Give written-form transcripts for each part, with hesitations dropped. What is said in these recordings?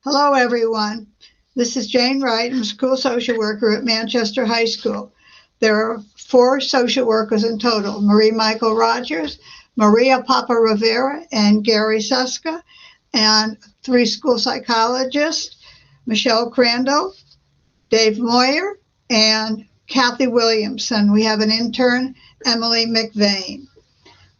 Hello, everyone. This is Jane Wright. I'm a school social worker at Manchester High School. There are four social workers in total: Marie Michael Rogers, Maria Papa Rivera, and Gary Seska, and three school psychologists, Michelle Crandall, Dave Moyer, and Kathy Williamson. We have an intern, Emily McVeigh.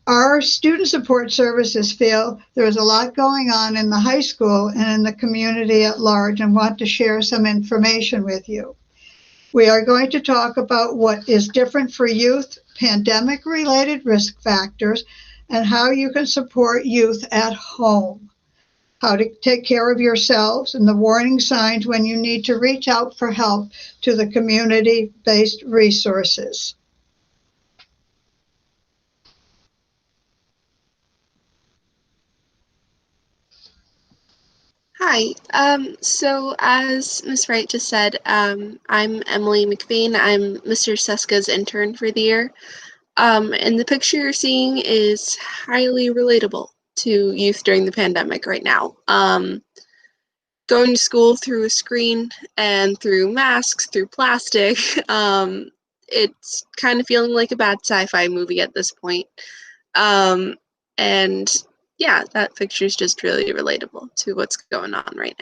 Our student support services feel there's a lot going on in the high school and in the community at large and want to share some information with you. We are going to talk about what is different for youth, pandemic related risk factors, and how you can support youth at home, how to take care of yourselves, and the warning signs when you need to reach out for help to the community based resources. Hi. So as Ms. Wright just said, I'm Emily McVeigh. I'm Mr. Seska's intern for the year. And the picture you're seeing is highly relatable to youth during the pandemic right now. Going to school through a screen and through masks, through plastic, it's kind of feeling like a bad sci-fi movie at this point. And yeah, that picture is just really relatable to what's going on right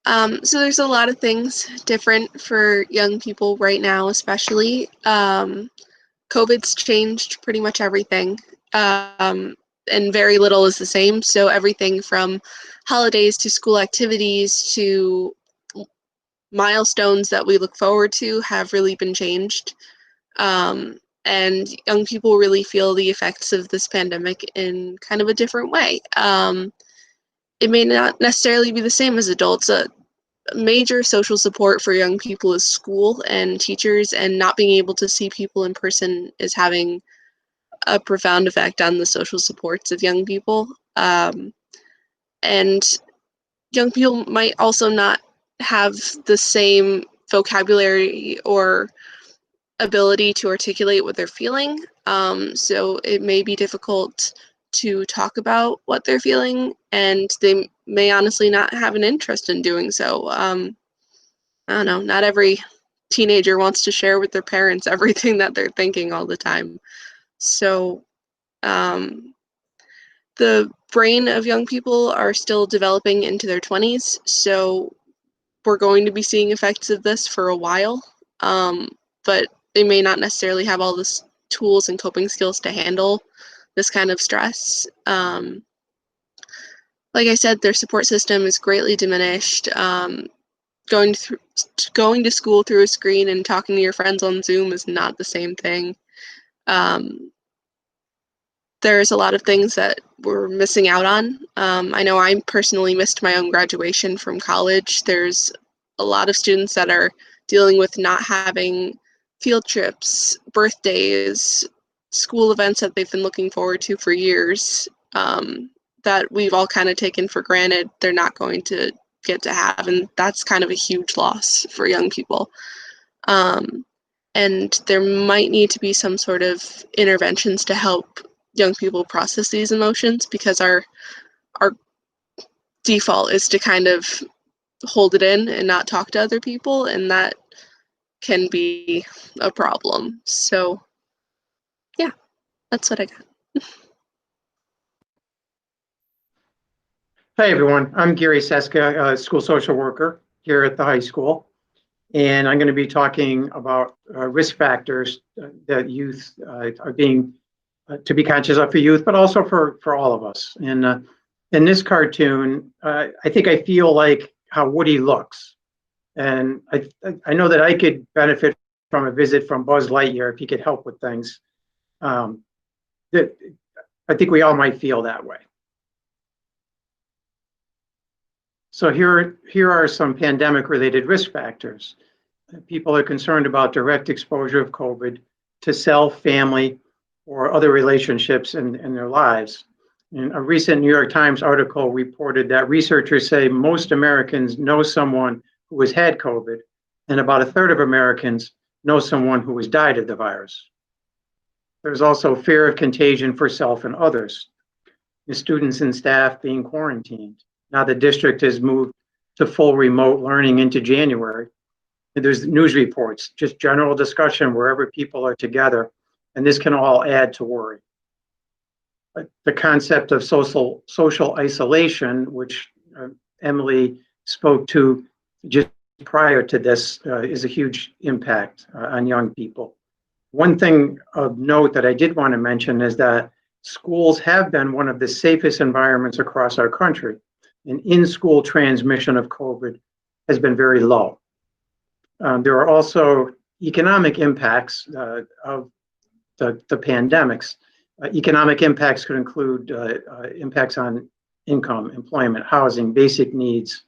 now. So there's a lot of things different for young people right now, especially. COVID's changed pretty much everything, and very little is the same. So everything from holidays to school activities to milestones that we look forward to have really been changed. And young people really feel the effects of this pandemic in kind of a different way. It may not necessarily be the same as adults. Major social support for young people is school and teachers, and not being able to see people in person is having a profound effect on the social supports of young people. And young people might also not have the same vocabulary or ability to articulate what they're feeling. So it may be difficult to talk about what they're feeling, and they may honestly not have an interest in doing so. I don't know, not every teenager wants to share with their parents everything that they're thinking all the time. So the brain of young people are still developing into their 20s, so we're going to be seeing effects of this for a while, but they may not necessarily have all the tools and coping skills to handle this kind of stress. Like I said, their support system is greatly diminished. Going to school through a screen and talking to your friends on Zoom is not the same thing. There's a lot of things that we're missing out on. I know I personally missed my own graduation from college. There's a lot of students that are dealing with not having field trips, birthdays, school events that they've been looking forward to for years, that we've all kind of taken for granted they're not going to get to have, and that's kind of a huge loss for young people. And there might need to be some sort of interventions to help young people process these emotions, because our default is to kind of hold it in and not talk to other people, and that can be a problem. So yeah, that's what I got. Hi, everyone. I'm Gary Seska, a school social worker here at the high school. And I'm going to be talking about risk factors that youth are being to be conscious of for youth, but also for all of us. And in this cartoon, I think I feel like how Woody looks. And I know that I could benefit from a visit from Buzz Lightyear if he could help with things. That I think we all might feel that way. So here are some pandemic-related risk factors. People are concerned about direct exposure of COVID to self, family, or other relationships in their lives. In a recent New York Times article reported that researchers say most Americans know someone who has had COVID, and about a third of Americans know someone who has died of the virus. There's also fear of contagion for self and others. the students and staff being quarantined. Now the district has moved to full remote learning into January. And there's news reports, just general discussion wherever people are together, and this can all add to worry. The concept of social isolation, which Emily spoke to just prior to this, is a huge impact on young people. One thing of note that I did want to mention is that schools have been one of the safest environments across our country, and in-school transmission of COVID has been very low. There are also economic impacts of the pandemics. Economic impacts could include impacts on income, employment, housing, basic needs.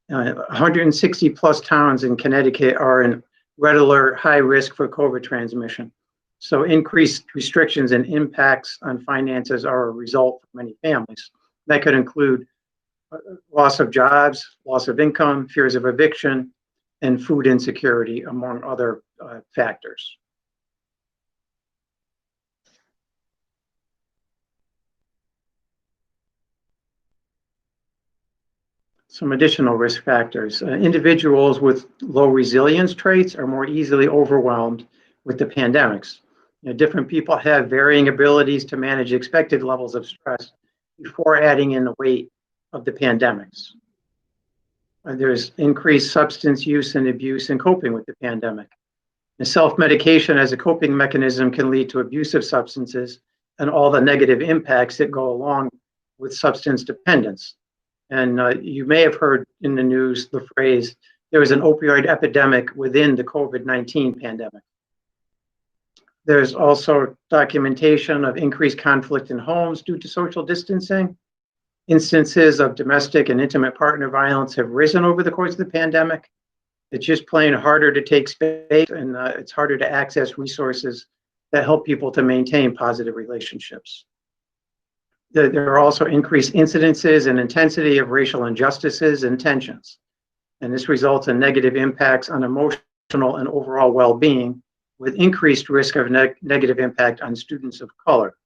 160 plus towns in Connecticut are in red alert, high risk for COVID transmission. So increased restrictions and impacts on finances are a result for many families. That could include loss of jobs, loss of income, fears of eviction, and food insecurity, among other factors. Some additional risk factors. Individuals with low resilience traits are more easily overwhelmed with the pandemics. Different people have varying abilities to manage expected levels of stress before adding in the weight of the pandemics. There's increased substance use and abuse in coping with the pandemic. And self-medication as a coping mechanism can lead to abusive substances and all the negative impacts that go along with substance dependence. And you may have heard in the news the phrase, there was an opioid epidemic within the COVID-19 pandemic. There's also documentation of increased conflict in homes due to social distancing. Instances of domestic and intimate partner violence have risen over the course of the pandemic. It's just plain harder to take space, and it's harder to access resources that help people to maintain positive relationships. There are also increased incidences and intensity of racial injustices and tensions. And this results in negative impacts on emotional and overall well-being, with increased risk of negative impact on students of color.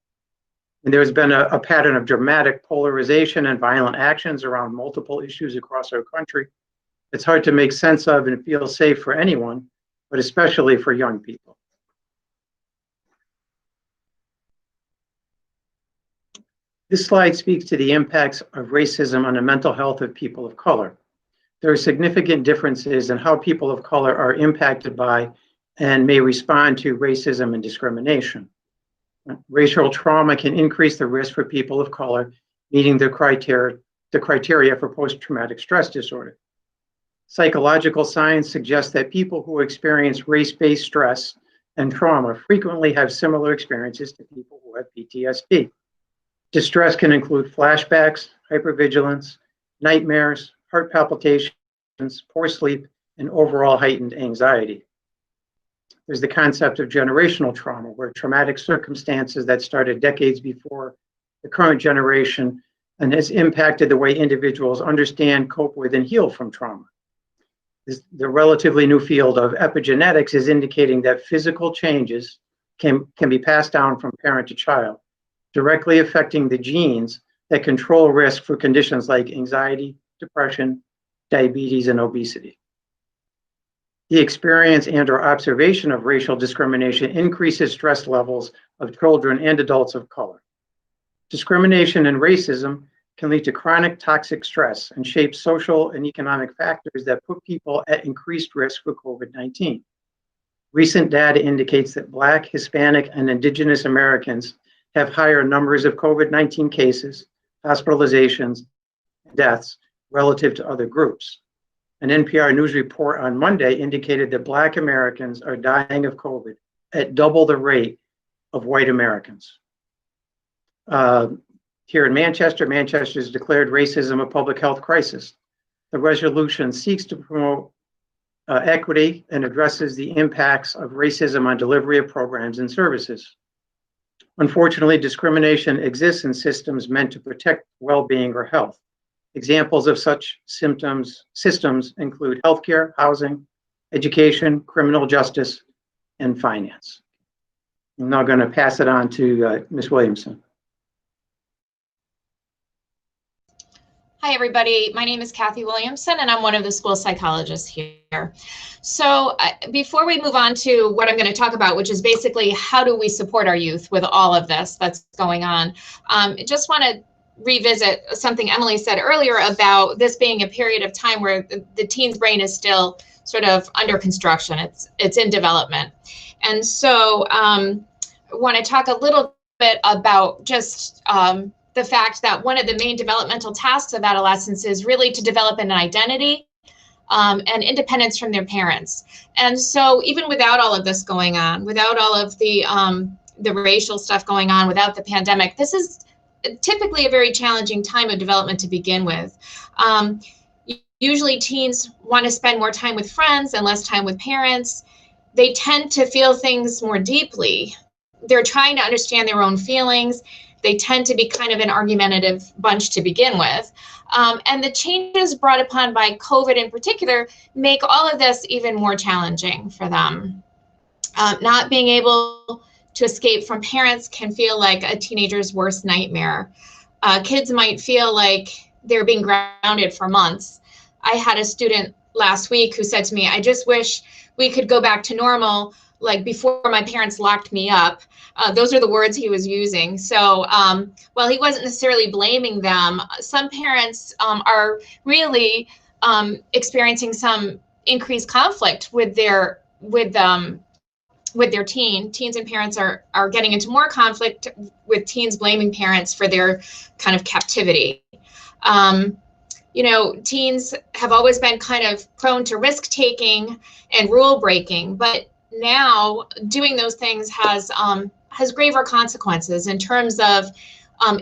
And there's been a pattern of dramatic polarization and violent actions around multiple issues across our country. It's hard to make sense of and feel safe for anyone, but especially for young people. This slide speaks to the impacts of racism on the mental health of people of color. There are significant differences in how people of color are impacted by and may respond to racism and discrimination. Racial trauma can increase the risk for people of color meeting the criteria for post-traumatic stress disorder. Psychological science suggests that people who experience race-based stress and trauma frequently have similar experiences to people who have PTSD. Distress can include flashbacks, hypervigilance, nightmares, heart palpitations, poor sleep, and overall heightened anxiety. There's the concept of generational trauma, where traumatic circumstances that started decades before the current generation and has impacted the way individuals understand, cope with, and heal from trauma. The relatively new field of epigenetics is indicating that physical changes can be passed down from parent to child, directly affecting the genes that control risk for conditions like anxiety, depression, diabetes, and obesity. The experience and/or observation of racial discrimination increases stress levels of children and adults of color. Discrimination and racism can lead to chronic toxic stress and shape social and economic factors that put people at increased risk for COVID-19. Recent data indicates that Black, Hispanic, and Indigenous Americans have higher numbers of COVID-19 cases, hospitalizations, and deaths relative to other groups. An NPR news report on Monday indicated that Black Americans are dying of COVID at double the rate of white Americans. Here in Manchester, Manchester has declared racism a public health crisis. The resolution seeks to promote equity and addresses the impacts of racism on delivery of programs and services. Unfortunately, discrimination exists in systems meant to protect well-being or health. Examples of such systems include healthcare, housing, education, criminal justice, and finance. I'm now going to pass it on to Ms. Williamson. Hi, everybody. My name is Kathy Williamson, and I'm one of the school psychologists here. So before we move on to what I'm going to talk about, which is basically how do we support our youth with all of this that's going on, I just want to revisit something Emily said earlier about this being a period of time where the teen's brain is still sort of under construction. It's in development. And so I want to talk a little bit about just the fact that one of the main developmental tasks of adolescence is really to develop an identity and independence from their parents. And so even without all of this going on, without all of the racial stuff going on, without the pandemic, this is typically a very challenging time of development to begin with. Usually teens want to spend more time with friends and less time with parents. They tend to feel things more deeply. They're trying to understand their own feelings. They tend to be kind of an argumentative bunch to begin with. And the changes brought upon by COVID in particular make all of this even more challenging for them. Not being able to escape from parents can feel like a teenager's worst nightmare. Kids might feel like they're being grounded for months. I had a student last week who said to me, I just wish we could go back to normal, like before my parents locked me up. Those are the words he was using. So while he wasn't necessarily blaming them, some parents are really experiencing some increased conflict with their teen. Teens and parents are getting into more conflict with teens blaming parents for their kind of captivity. Teens have always been kind of prone to risk taking and rule breaking, but now doing those things has graver consequences in terms of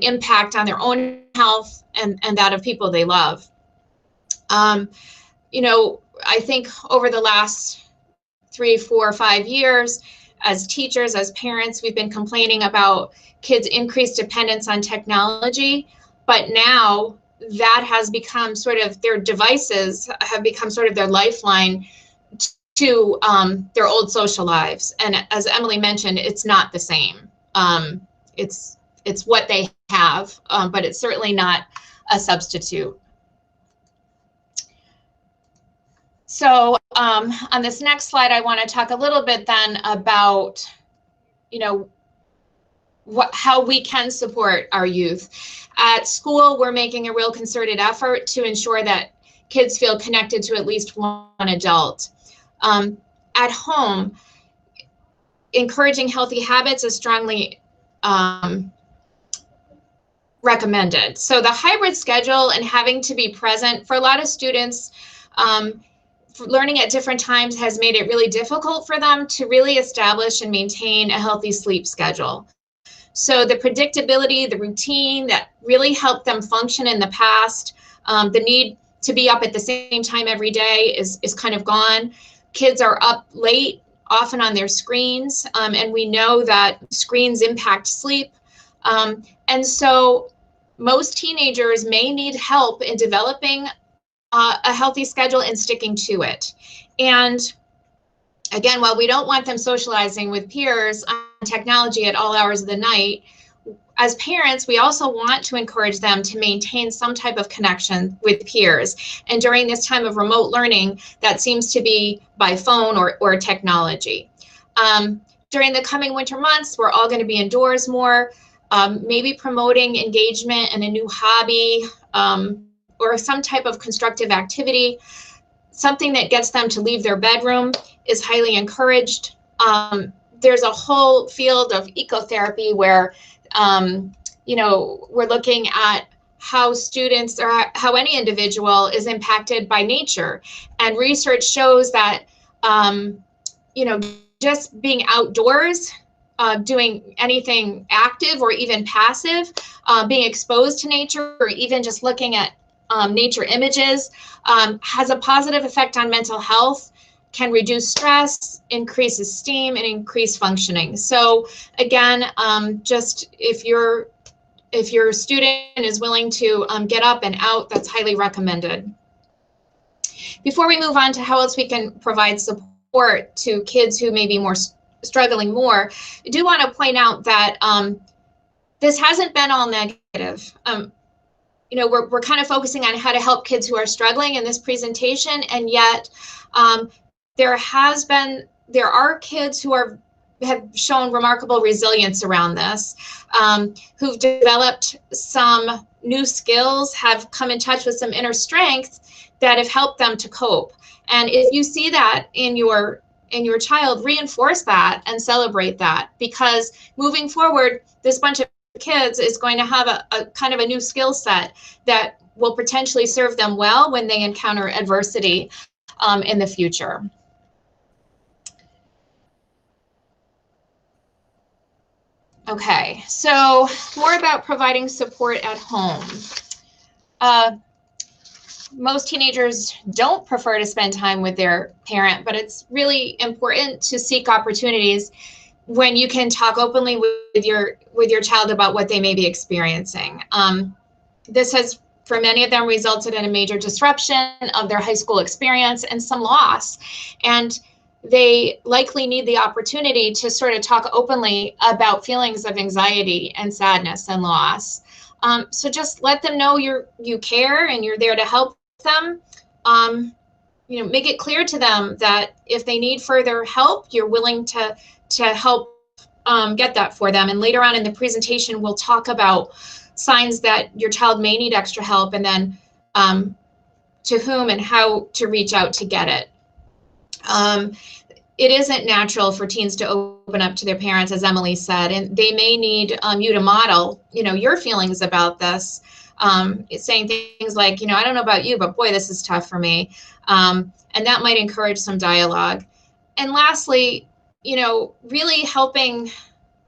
impact on their own health and that of people they love. I think over the last 3, 4, 5 years, as teachers, as parents, we've been complaining about kids' increased dependence on technology, but now that has become sort of their devices have become sort of their lifeline to their old social lives. And as Emily mentioned, it's not the same. It's what they have, but it's certainly not a substitute. So on this next slide, I want to talk a little bit then about, how we can support our youth. At school, we're making a real concerted effort to ensure that kids feel connected to at least one adult. At home, encouraging healthy habits is strongly recommended. So the hybrid schedule and having to be present for a lot of students, learning at different times has made it really difficult for them to really establish and maintain a healthy sleep schedule. So the predictability, the routine that really helped them function in the past, the need to be up at the same time every day is kind of gone. Kids are up late, often on their screens, and we know that screens impact sleep. And so most teenagers may need help in developing a healthy schedule and sticking to it. And again, while we don't want them socializing with peers on technology at all hours of the night, as parents, we also want to encourage them to maintain some type of connection with peers. And during this time of remote learning, that seems to be by phone or technology. During the coming winter months, we're all going to be indoors more, maybe promoting engagement in a new hobby or some type of constructive activity. Something that gets them to leave their bedroom is highly encouraged. There's a whole field of ecotherapy where we're looking at how students or how any individual is impacted by nature. And research shows that, just being outdoors, doing anything active or even passive, being exposed to nature, or even just looking at nature images has a positive effect on mental health, can reduce stress, increase esteem, and increase functioning. So again, just if your student is willing to get up and out, that's highly recommended. Before we move on to how else we can provide support to kids who may be struggling more, I do want to point out that this hasn't been all negative. you know, we're kind of focusing on how to help kids who are struggling in this presentation, and yet there are kids who have shown remarkable resilience around this, who've developed some new skills, have come in touch with some inner strength that have helped them to cope. And if you see that in your child, reinforce that and celebrate that, because moving forward, this bunch of kids is going to have a kind of a new skill set that will potentially serve them well when they encounter adversity in the future. Okay, so more about providing support at home. Most teenagers don't prefer to spend time with their parent, but it's really important to seek opportunities when you can talk openly with your child about what they may be experiencing. This has, for many of them, resulted in a major disruption of their high school experience and some loss. And they likely need the opportunity to sort of talk openly about feelings of anxiety and sadness and loss. So just let them know you care and you're there to help them. You know, make it clear to them that if they need further help, you're willing to help get that for them. And later on in the presentation, we'll talk about signs that your child may need extra help, and then to whom and how to reach out to get it. It isn't natural for teens to open up to their parents, as Emily said, and they may need you to model, you know, your feelings about this. Saying things like, you know, I don't know about you, but boy, this is tough for me. And that might encourage some dialogue. And lastly, you know, really helping,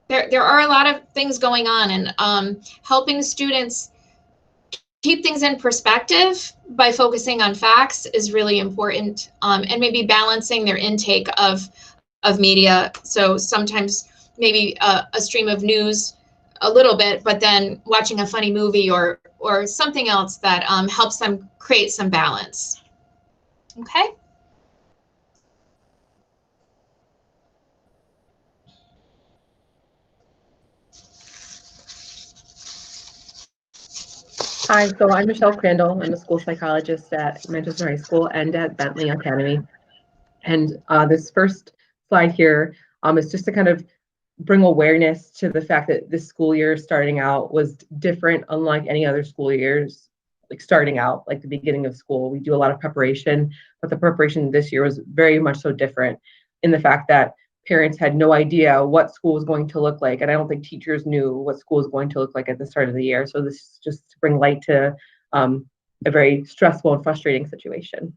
there are a lot of things going on, and helping students keep things in perspective by focusing on facts is really important, and maybe balancing their intake of media. So sometimes maybe a stream of news a little bit, but then watching a funny movie or something else that helps them create some balance. Okay. Hi, so I'm Michelle Crandall. I'm a school psychologist at Manchester High School and at Bentley Academy. And this first slide here is just to kind of bring awareness to the fact that this school year starting out was different, unlike any other school years, like starting out, like the beginning of school. We do a lot of preparation, but the preparation this year was very much so different in the fact that parents had no idea what school was going to look like. And I don't think teachers knew what school was going to look like at the start of the year. So this is just to bring light to a very stressful and frustrating situation.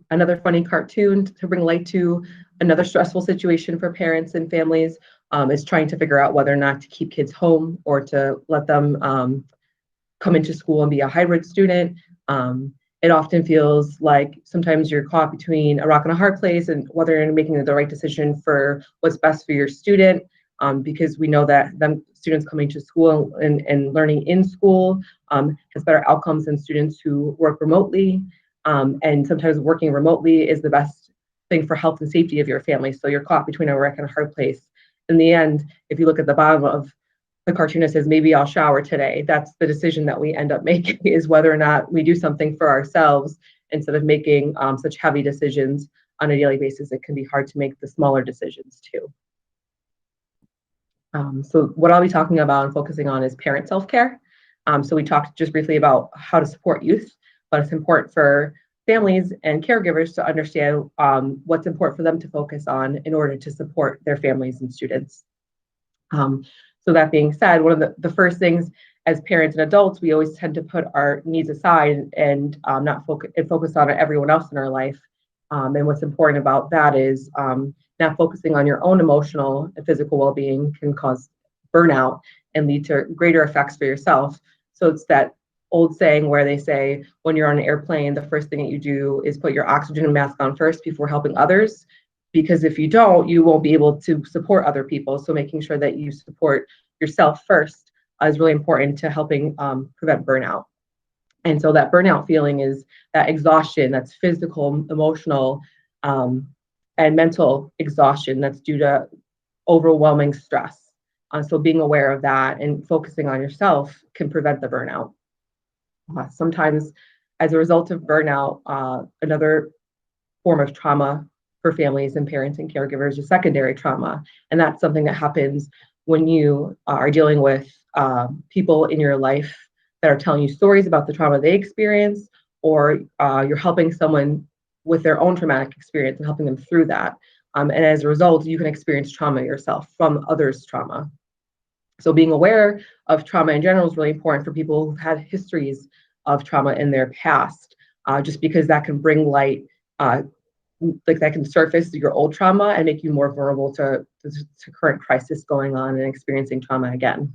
Another funny cartoon to bring light to another stressful situation for parents and families is trying to figure out whether or not to keep kids home or to let them come into school and be a hybrid student. It often feels like sometimes you're caught between a rock and a hard place and whether you're making the right decision for what's best for your student, because we know that students coming to school and learning in school has better outcomes than students who work remotely. And sometimes working remotely is the best thing for health and safety of your family. So you're caught between a rock and a hard place. In the end, if you look at the bottom of the cartoon, it says, maybe I'll shower today. That's the decision that we end up making, is whether or not we do something for ourselves instead of making such heavy decisions on a daily basis. It can be hard to make the smaller decisions too. So what I'll be talking about and focusing on is parent self-care. So we talked just briefly about how to support youth, but it's important for families and caregivers to understand what's important for them to focus on in order to support their families and students. So that being said, one of the first things as parents and adults, we always tend to put our needs aside and not focus on everyone else in our life. And what's important about that is not focusing on your own emotional and physical well-being can cause burnout and lead to greater effects for yourself. So it's that old saying where they say, when you're on an airplane, the first thing that you do is put your oxygen mask on first before helping others. Because if you don't, you won't be able to support other people. So making sure that you support yourself first is really important to helping prevent burnout. And so that burnout feeling is that exhaustion that's physical, emotional, and mental exhaustion that's due to overwhelming stress. So being aware of that and focusing on yourself can prevent the burnout. Sometimes as a result of burnout, another form of trauma for families and parents and caregivers is secondary trauma. And that's something that happens when you are dealing with people in your life that are telling you stories about the trauma they experience, or you're helping someone with their own traumatic experience and helping them through that. And as a result, you can experience trauma yourself from others' trauma. So being aware of trauma in general is really important for people who've had histories of trauma in their past, just because that can bring light, like that can surface your old trauma and make you more vulnerable to current crisis going on and experiencing trauma again.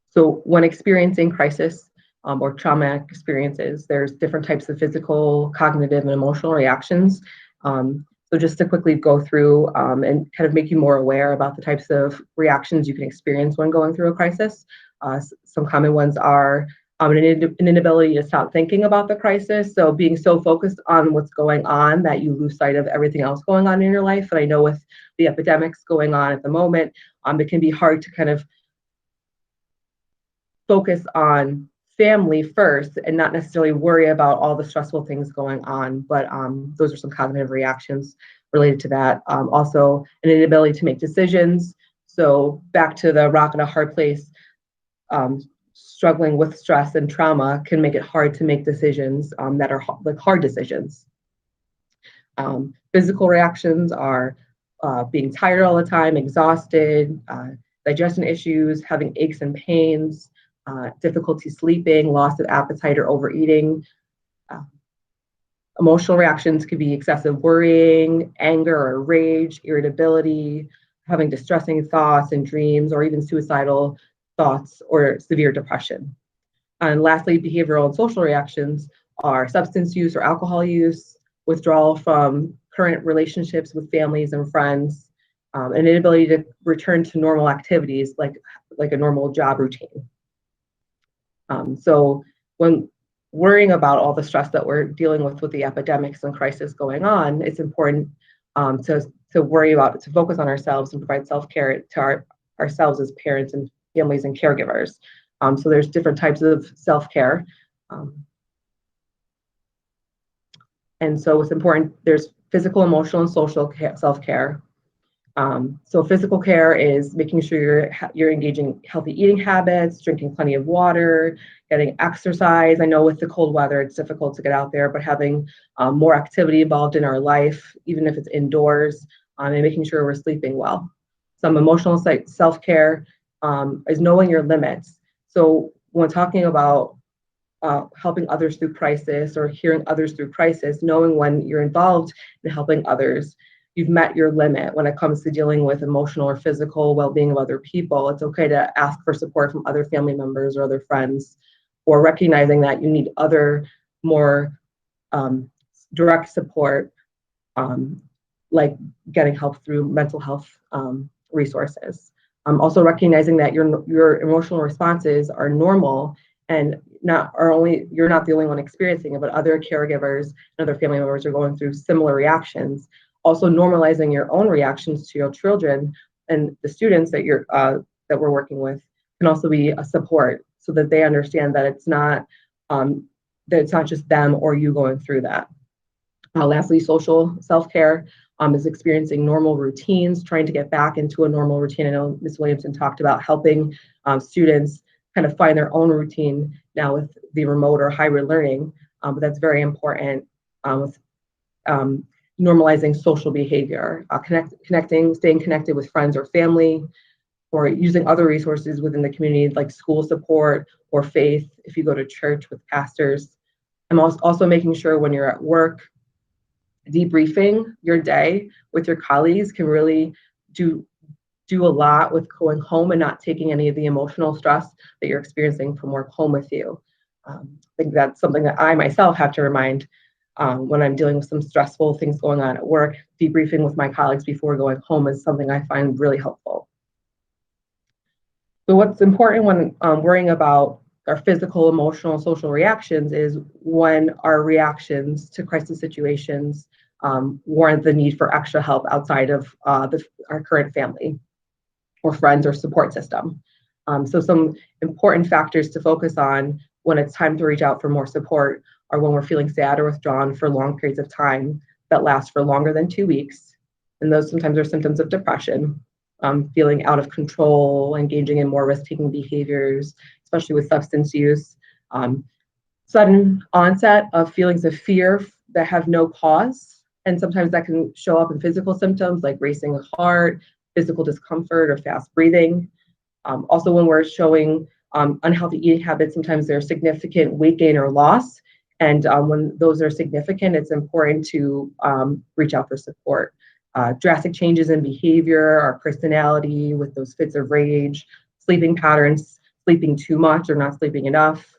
So when experiencing crisis or traumatic experiences, there's different types of physical, cognitive, and emotional reactions. So just to quickly go through and kind of make you more aware about the types of reactions you can experience when going through a crisis. Some common ones are an inability to stop thinking about the crisis. So being so focused on what's going on that you lose sight of everything else going on in your life. And I know with the epidemics going on at the moment, it can be hard to kind of focus on family first and not necessarily worry about all the stressful things going on. But those are some cognitive reactions related to that. Also, an inability to make decisions. So back to the rock and a hard place, struggling with stress and trauma can make it hard to make decisions that are like hard decisions. Physical reactions are being tired all the time, exhausted, digestion issues, having aches and pains, difficulty sleeping, loss of appetite or overeating. Emotional reactions could be excessive worrying, anger or rage, irritability, having distressing thoughts and dreams, or even suicidal thoughts or severe depression. And lastly, behavioral and social reactions are substance use or alcohol use, withdrawal from current relationships with families and friends, an inability to return to normal activities like a normal job routine. So when worrying about all the stress that we're dealing with the epidemics and crisis going on, it's important to worry about, to focus on ourselves and provide self-care to ourselves as parents and families and caregivers. So there's different types of self-care. And so it's important, there's physical, emotional, and social self-care. So physical care is making sure you're engaging healthy eating habits, drinking plenty of water, getting exercise. I know with the cold weather, it's difficult to get out there, but having more activity involved in our life, even if it's indoors, and making sure we're sleeping well. Some emotional self-care is knowing your limits. So when talking about helping others through crisis or hearing others through crisis, knowing when you're involved in helping others, you've met your limit when it comes to dealing with emotional or physical well-being of other people. It's okay to ask for support from other family members or other friends, or recognizing that you need other more direct support, like getting help through mental health resources. Also recognizing that your emotional responses are normal and you're not the only one experiencing it, but other caregivers and other family members are going through similar reactions. Also normalizing your own reactions to your children and the students that that we're working with can also be a support, so that they understand that it's not just them or you going through that. Lastly, social self-care is experiencing normal routines, trying to get back into a normal routine. I know Ms. Williamson talked about helping students kind of find their own routine now with the remote or hybrid learning, but that's very important with normalizing social behavior, staying connected with friends or family, or using other resources within the community like school support or faith if you go to church with pastors. I'm also making sure when you're at work, debriefing your day with your colleagues can really do a lot with going home and not taking any of the emotional stress that you're experiencing from work home with you. I think that's something that I myself have to remind when I'm dealing with some stressful things going on at work. Debriefing with my colleagues before going home is something I find really helpful. So what's important when worrying about our physical, emotional, and social reactions is when our reactions to crisis situations warrant the need for extra help outside of our current family. or friends or support system. So some important factors to focus on when it's time to reach out for more support are when we're feeling sad or withdrawn for long periods of time that last for longer than 2 weeks. And those sometimes are symptoms of depression, feeling out of control, engaging in more risk-taking behaviors, especially with substance use, sudden onset of feelings of fear that have no cause. And sometimes that can show up in physical symptoms like racing heart, physical discomfort, or fast breathing. Also, when we're showing unhealthy eating habits, sometimes there's significant weight gain or loss. And when those are significant, it's important to reach out for support. Drastic changes in behavior or personality with those fits of rage, sleeping patterns, sleeping too much or not sleeping enough,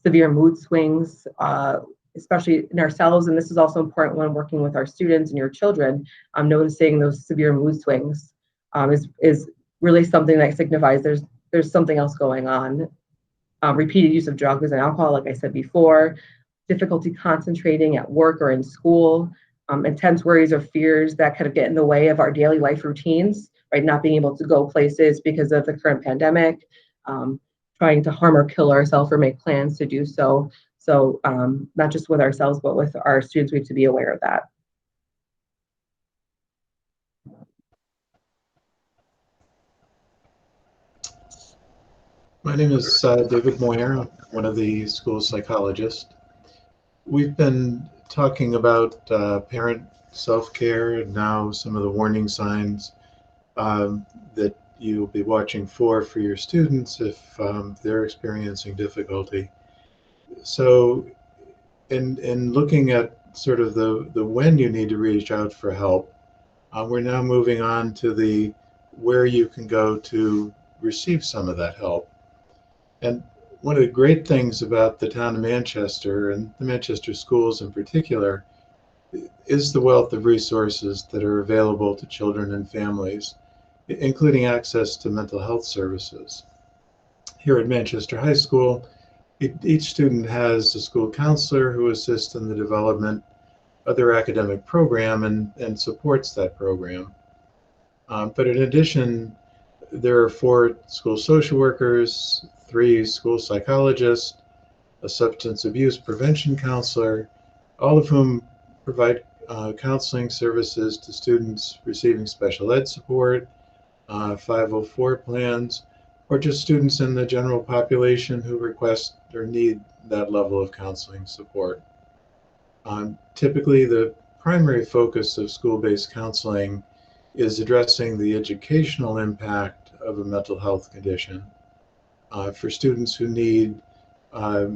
severe mood swings, especially in ourselves. And this is also important when working with our students and your children. Noticing those severe mood swings is really something that signifies there's something else going on. Repeated use of drugs and alcohol, like I said before, difficulty concentrating at work or in school, intense worries or fears that kind of get in the way of our daily life routines, right? Not being able to go places because of the current pandemic, trying to harm or kill ourselves or make plans to do so. So not just with ourselves, but with our students, we have to be aware of that. My name is David Moyer, one of the school psychologists. We've been talking about parent self-care and now some of the warning signs that you'll be watching for your students if they're experiencing difficulty. So in looking at sort of the when you need to reach out for help, we're now moving on to the where you can go to receive some of that help. And one of the great things about the town of Manchester and the Manchester schools in particular is the wealth of resources that are available to children and families, including access to mental health services. Here at Manchester High School, each student has a school counselor who assists in the development of their academic program and supports that program. But in addition, there are 4 school social workers, 3 school psychologists, a substance abuse prevention counselor, all of whom provide counseling services to students receiving special ed support, 504 plans, or just students in the general population who request or need that level of counseling support. Typically, the primary focus of school-based counseling is addressing the educational impact of a mental health condition. For students who need a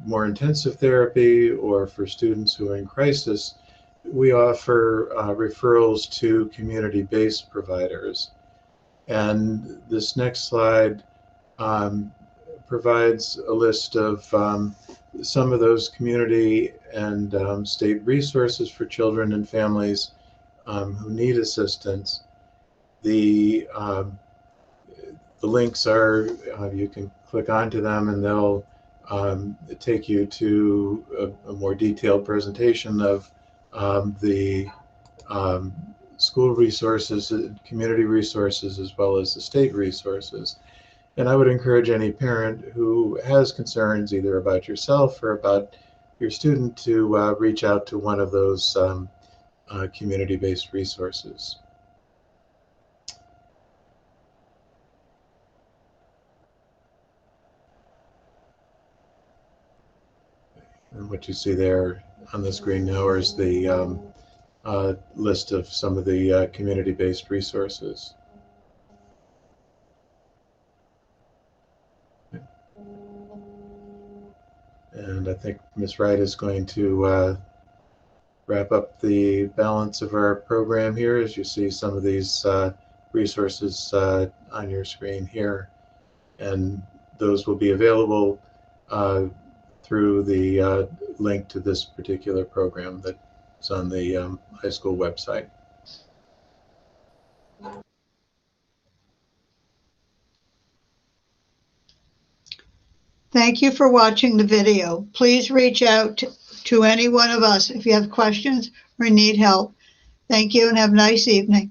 more intensive therapy, or for students who are in crisis, we offer referrals to community-based providers. And this next slide provides a list of some of those community and state resources for children and families who need assistance. The links are, you can click onto them and they'll take you to a more detailed presentation of the school resources, community resources, as well as the state resources. And I would encourage any parent who has concerns either about yourself or about your student to reach out to one of those community-based resources. And what you see there on the screen now is the list of some of the community-based resources. And I think Ms. Wright is going to wrap up the balance of our program here as you see some of these resources on your screen here. And those will be available through the link to this particular program that's on the high school website. Thank you for watching the video. Please reach out to any one of us if you have questions or need help. Thank you and have a nice evening.